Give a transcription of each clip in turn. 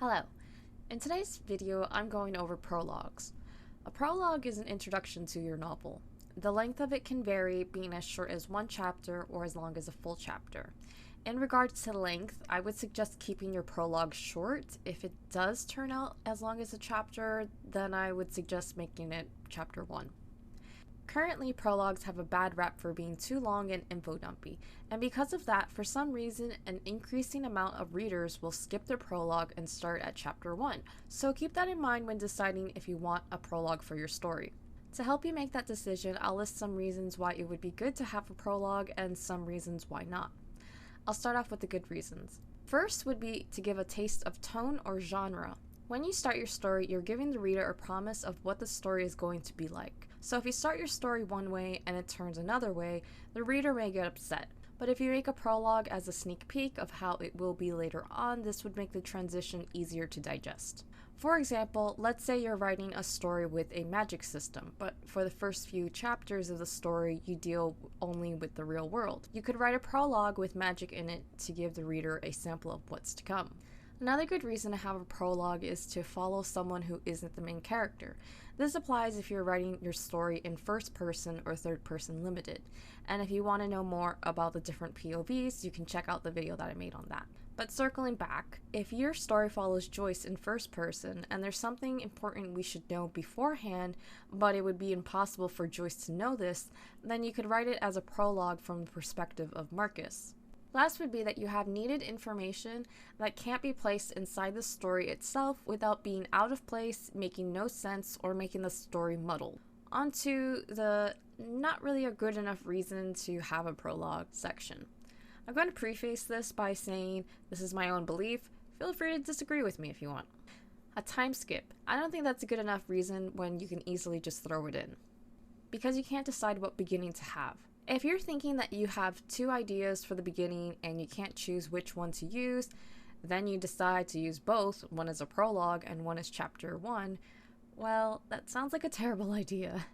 Hello. In today's video, I'm going over prologues. A prologue is an introduction to your novel. The length of it can vary, being as short as one chapter or as long as a full chapter. In regards to length, I would suggest keeping your prologue short. If it does turn out as long as a chapter, then I would suggest making it chapter 1. Currently, prologues have a bad rap for being too long and info dumpy, and because of that, for some reason, an increasing amount of readers will skip their prologue and start at chapter 1, so keep that in mind when deciding if you want a prologue for your story. To help you make that decision, I'll list some reasons why it would be good to have a prologue and some reasons why not. I'll start off with the good reasons. First would be to give a taste of tone or genre. When you start your story, you're giving the reader a promise of what the story is going to be like. So if you start your story one way and it turns another way, the reader may get upset. But if you make a prologue as a sneak peek of how it will be later on, this would make the transition easier to digest. For example, let's say you're writing a story with a magic system, but for the first few chapters of the story, you deal only with the real world. You could write a prologue with magic in it to give the reader a sample of what's to come. Another good reason to have a prologue is to follow someone who isn't the main character. This applies if you're writing your story in first person or third person limited. And if you want to know more about the different POVs, you can check out the video that I made on that. But circling back, if your story follows Joyce in first person and there's something important we should know beforehand, but it would be impossible for Joyce to know this, then you could write it as a prologue from the perspective of Marcus. Last would be that you have needed information that can't be placed inside the story itself without being out of place, making no sense, or making the story muddled. On to the not really a good enough reason to have a prologue section. I'm going to preface this by saying this is my own belief. Feel free to disagree with me if you want. A time skip. I don't think that's a good enough reason when you can easily just throw it in, because you can't decide what beginning to have. If you're thinking that you have two ideas for the beginning and you can't choose which one to use, then you decide to use both, one as a prologue and one as chapter 1, well, that sounds like a terrible idea.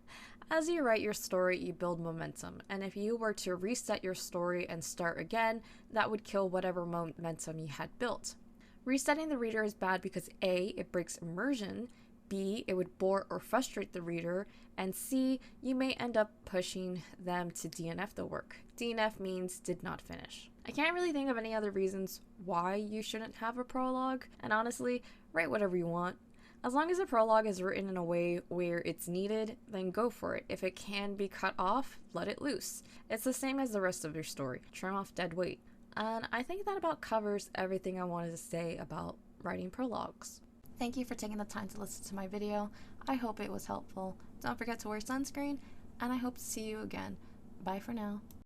As you write your story, you build momentum, and if you were to reset your story and start again, that would kill whatever momentum you had built. Resetting the reader is bad because A, it breaks immersion, B, it would bore or frustrate the reader, and C, you may end up pushing them to DNF the work. DNF means did not finish. I can't really think of any other reasons why you shouldn't have a prologue, and honestly, write whatever you want. As long as the prologue is written in a way where it's needed, then go for it. If it can be cut off, let it loose. It's the same as the rest of your story. Trim off dead weight. And I think that about covers everything I wanted to say about writing prologues. Thank you for taking the time to listen to my video. I hope it was helpful. Don't forget to wear sunscreen, and I hope to see you again. Bye for now.